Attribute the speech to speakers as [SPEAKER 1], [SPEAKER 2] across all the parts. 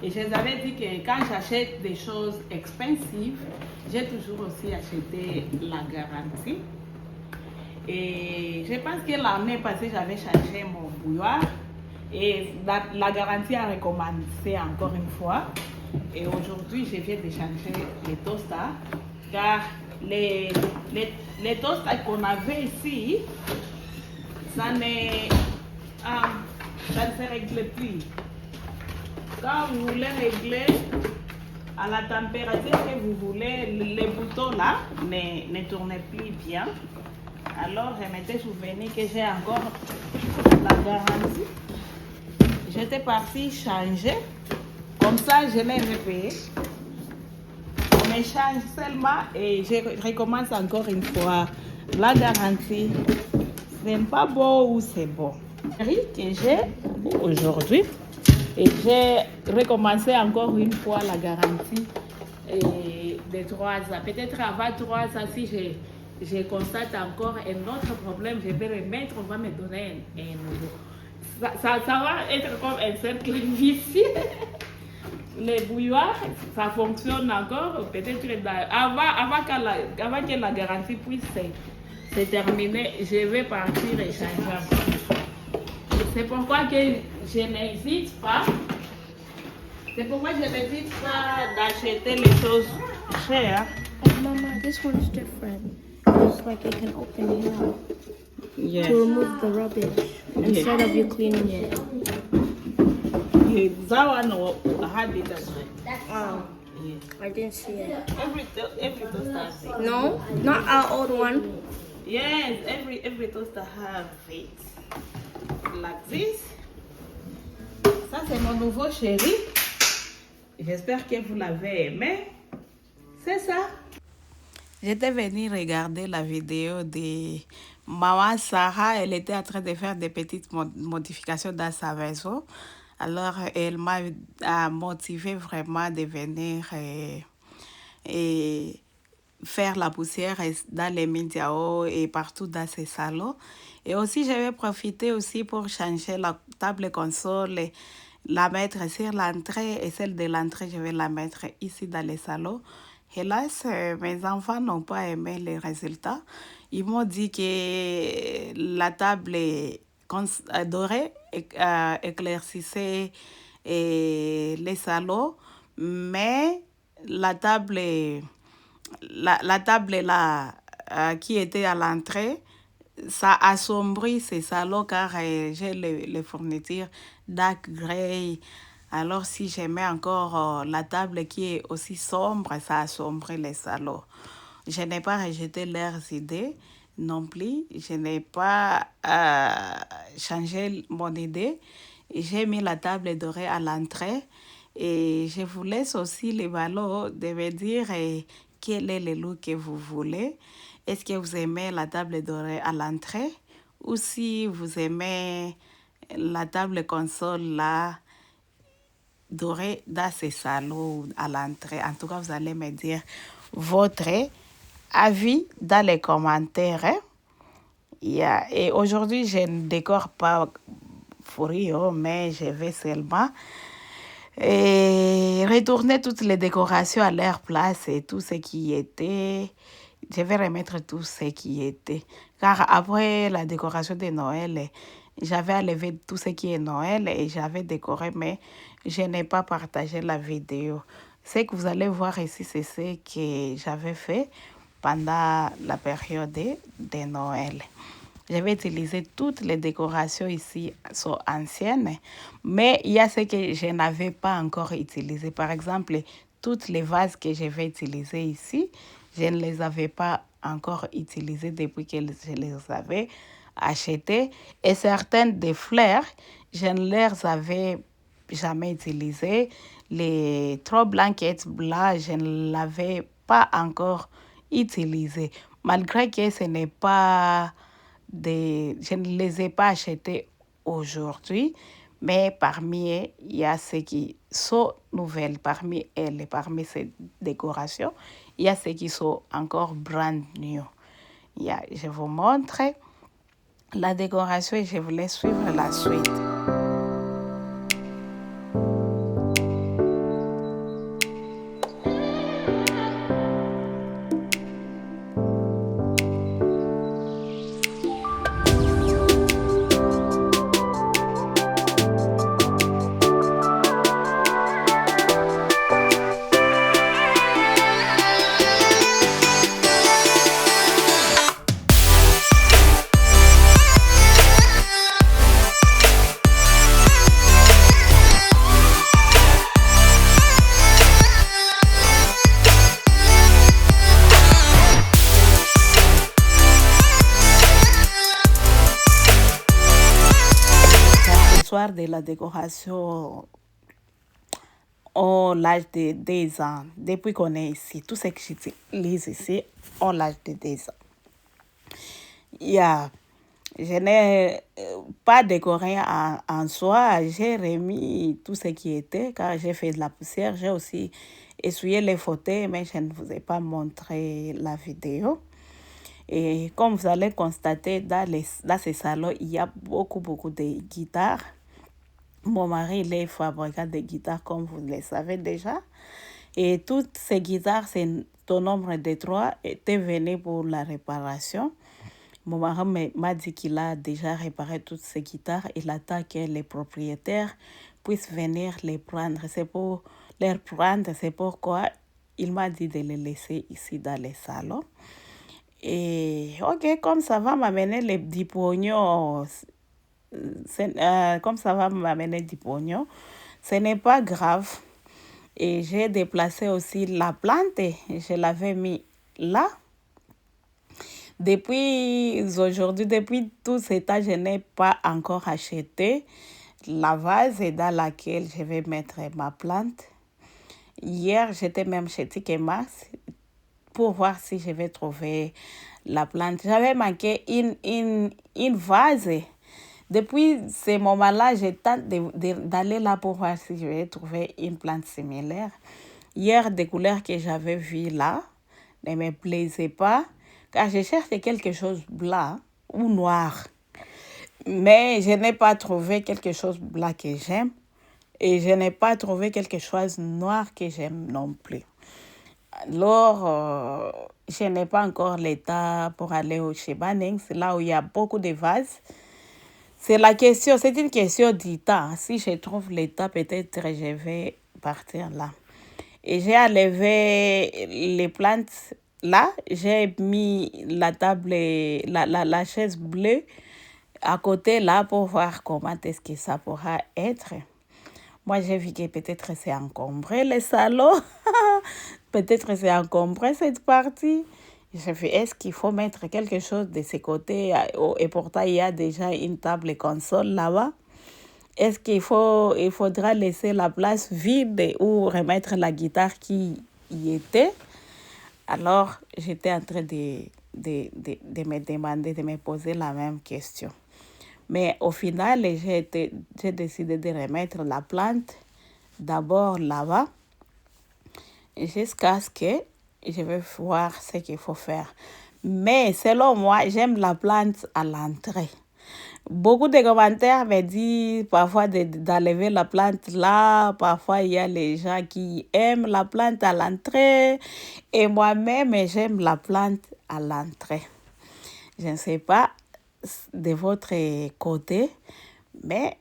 [SPEAKER 1] Et je les avais dit que quand j'achète des choses expensives, j'ai toujours aussi acheté la garantie. Et je pense que l'année passée, j'avais changé mon bouilloire. Et la garantie a recommencé encore une fois. Et aujourd'hui, je viens de changer les toasters. Car les toasters qu'on avait ici, ça ne se règle plus. Quand vous voulez régler à la température que vous voulez, les boutons là ne tournent plus bien. Alors, je m'étais souvenu que j'ai encore la garantie. J'étais partie changer. Comme ça, je l'ai repayé. On échange seulement et je recommence encore une fois la garantie. C'est pas beau ou c'est bon. Que j'ai aujourd'hui. Et j'ai recommencé encore une fois la garantie de 3 ans. Peut-être avant 3 ans, si je constate encore un autre problème, je vais remettre, on va me donner un nouveau. Ça va être comme un cercle vicieux. Les bouilloires, ça fonctionne encore. Peut-être avant que la garantie puisse se terminer, je vais partir et changer. C'est pourquoi que je n'hésite pas. C'est pourquoi je n'hésite pas d'acheter les choses chères.
[SPEAKER 2] Mama, this one's different. It's like it can open here
[SPEAKER 1] Yes.
[SPEAKER 2] to remove the rubbish instead of you cleaning it.
[SPEAKER 1] Yeah, that one had it as well.
[SPEAKER 2] Oh,
[SPEAKER 1] Yes.
[SPEAKER 2] I didn't see it.
[SPEAKER 1] Every toaster has it.
[SPEAKER 2] No, not our old one.
[SPEAKER 1] Yes, every toaster has it. Like this. Ça c'est mon nouveau chéri. J'espère que vous l'avez aimé. C'est ça. J'étais venue regarder la vidéo de maman Sarah. Elle était en train de faire des petites modifications dans sa maison. Alors, elle m'a motivé vraiment de venir et faire la poussière dans les médias et partout dans ces salons. Et aussi, je vais profiter aussi pour changer la table console, la mettre sur l'entrée et celle de l'entrée, je vais la mettre ici dans les salons. Hélas, mes enfants n'ont pas aimé les résultats. Ils m'ont dit que la table dorée éclaircissait les salons, mais la table là, qui était à l'entrée, ça assombrit ces salons car j'ai les fournitures dark gray. Alors si je mets encore la table qui est aussi sombre, ça assombrit les salons. Je n'ai pas rejeté leurs idées non plus. Je n'ai pas changé mon idée. J'ai mis la table dorée à l'entrée et je vous laisse aussi les ballons de me dire quel est le look que vous voulez. Est-ce que vous aimez la table dorée à l'entrée ou si vous aimez la table console là dorée dans ces salons à l'entrée. En tout cas, vous allez me dire votre avis dans les commentaires. Et aujourd'hui, je ne décore pas Furio, mais je vais seulement retourner toutes les décorations à leur place et tout ce qui était. Je vais remettre tout ce qui était. Car après la décoration de Noël, j'avais enlevé tout ce qui est Noël et j'avais décoré, mais je n'ai pas partagé la vidéo. Ce que vous allez voir ici, c'est ce que j'avais fait pendant la période de Noël. Je vais utiliser toutes les décorations ici, sont anciennes, mais il y a ce que je n'avais pas encore utilisé. Par exemple, toutes les vases que je vais utiliser ici, je ne les avais pas encore utilisées depuis que je les avais achetées. Et certaines des fleurs, je ne les avais jamais utilisées. Les 3 blanquettes blancs, je ne l'avais pas encore utilisé. Malgré que ce n'est pas je ne les ai pas achetées aujourd'hui, mais parmi elles, il y a ceux qui sont nouvelles. Parmi elles, parmi ces décorations, il y a ceux qui sont encore brand new. Je vous montre la décoration et je vous laisse suivre la suite. la décoration ont l'âge de 2 ans. Depuis qu'on est ici, tout ce que j'utilise ici ont l'âge de 2 ans. Yeah. Je n'ai pas décoré en soi. J'ai remis tout ce qui était car j'ai fait de la poussière. J'ai aussi essuyé les fauteuils, mais je ne vous ai pas montré la vidéo. Et comme vous allez constater, dans ces salons, il y a beaucoup de guitares. Mon mari, il est fabricant de guitares, comme vous le savez déjà. Et toutes ces guitares, c'est au nombre de 3, étaient venues pour la réparation. Mon mari m'a dit qu'il a déjà réparé toutes ces guitares. Il attend que les propriétaires puissent venir les prendre. C'est pour les prendre, c'est pourquoi il m'a dit de les laisser ici dans les salons. Et ok, comme ça va m'amener les 10 pognons, comme ça va m'amener 10 pognons, ce n'est pas grave. Et j'ai déplacé aussi la plante, je l'avais mis là. Depuis aujourd'hui, depuis tout ce temps, je n'ai pas encore acheté la vase dans laquelle je vais mettre ma plante. Hier, j'étais même chez TK Maxx pour voir si je vais trouver la plante. J'avais manqué une vase. Depuis ce moment-là, je tente d'aller là pour voir si je vais trouver une plante similaire. Hier, des couleurs que j'avais vues là ne me plaisaient pas, car je cherchais quelque chose blanc ou noir. Mais je n'ai pas trouvé quelque chose blanc que j'aime. Et je n'ai pas trouvé quelque chose noir que j'aime non plus. Alors, je n'ai pas encore l'état pour aller chez Bunnings, là où il y a beaucoup de vases. C'est une question du temps. Si je trouve l'état, peut-être je vais partir là. Et j'ai enlevé les plantes là. J'ai mis la table, la chaise bleue à côté là pour voir comment est-ce que ça pourra être. Moi, j'ai vu que peut-être c'est encombré le salon. Peut-être c'est encombré cette partie. Je fais, est-ce qu'il faut mettre quelque chose de ce côté? Et pourtant, il y a déjà une table console là-bas. Est-ce qu'il faudra laisser la place vide ou remettre la guitare qui y était? Alors, j'étais en train de me demander, de me poser la même question. Mais au final, j'ai décidé de remettre la plante d'abord là-bas jusqu'à ce que je vais voir ce qu'il faut faire. Mais selon moi, j'aime la plante à l'entrée. Beaucoup de commentaires me disent parfois d'enlever la plante là. Parfois, il y a les gens qui aiment la plante à l'entrée. Et moi-même, j'aime la plante à l'entrée. Je ne sais pas de votre côté, mais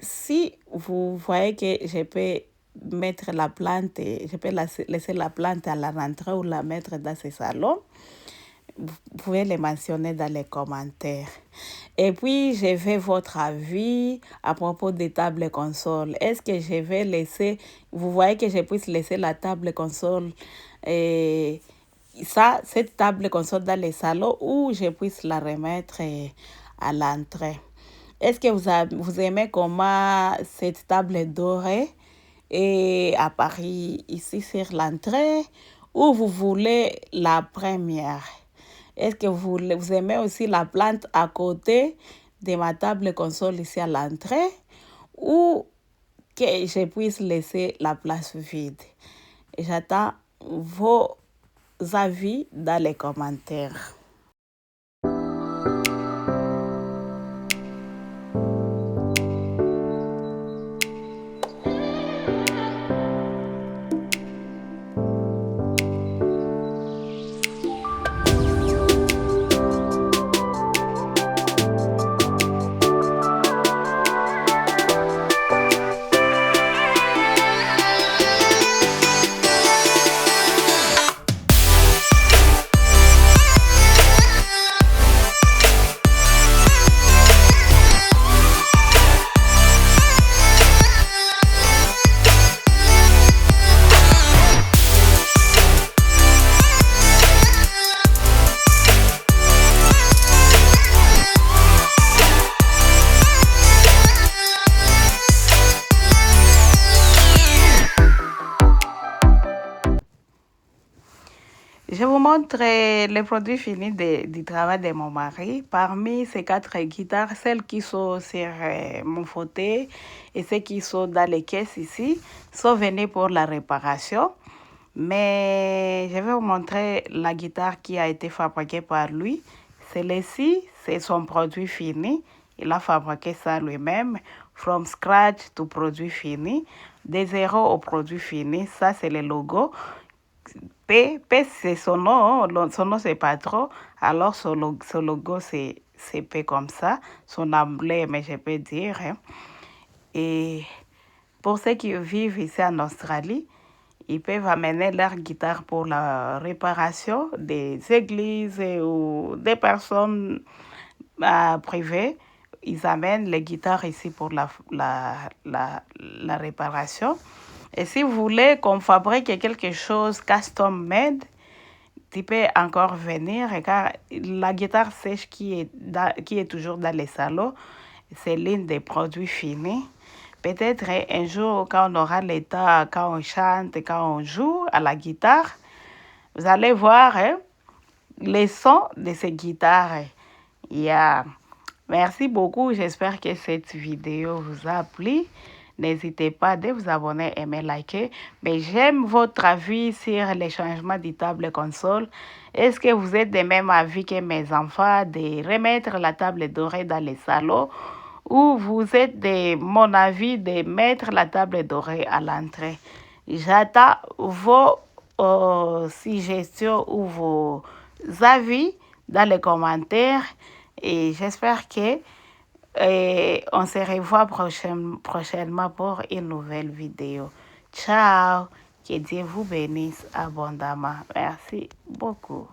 [SPEAKER 1] si vous voyez que je peux mettre la plante, je peux laisser la plante à la rentrée ou la mettre dans ce salon, vous pouvez les mentionner dans les commentaires. Et puis, je veux votre avis à propos des tables consoles. Est-ce que je vais laisser, vous voyez que je puisse laisser la table console cette table console dans les salons ou je puisse la remettre à l'entrée. Est-ce que vous aimez comment cette table dorée est à Paris, ici sur l'entrée, ou vous voulez la première? Est-ce que vous aimez aussi la plante à côté de ma table console ici à l'entrée, ou que je puisse laisser la place vide? J'attends vos avis dans les commentaires. Je vous montre les produits finis du travail de mon mari. Parmi ces 4 guitares, celles qui sont sur mon fauteuil et celles qui sont dans les caisses ici sont venues pour la réparation. Mais je vais vous montrer la guitare qui a été fabriquée par lui. Celle-ci, c'est son produit fini. Il a fabriqué ça lui-même, from scratch to produit fini, de zéro au produit fini. Ça, c'est le logo. P, c'est son nom, son nom c'est pas trop, alors son logo c'est P comme ça, son emblème, je peux dire. Hein. Et pour ceux qui vivent ici en Australie, ils peuvent amener leur guitare pour la réparation des églises ou des personnes privées. Ils amènent les guitares ici pour la réparation. Et si vous voulez qu'on fabrique quelque chose custom made, tu peux encore venir, car la guitare sèche qui est toujours dans les salons, c'est l'un des produits finis. Peut-être un jour, quand on aura le temps, quand on chante, quand on joue à la guitare, vous allez voir les sons de ces guitares. Yeah. Merci beaucoup. J'espère que cette vidéo vous a plu. N'hésitez pas de vous abonner, aimer, liker. Mais j'aime votre avis sur les changements du table console. Est-ce que vous êtes de même avis que mes enfants de remettre la table dorée dans les salons? Ou vous êtes de mon avis de mettre la table dorée à l'entrée? J'attends vos suggestions ou vos avis dans les commentaires. Et j'espère que on se revoit prochainement pour une nouvelle vidéo. Ciao! Que Dieu vous bénisse abondamment. Merci beaucoup.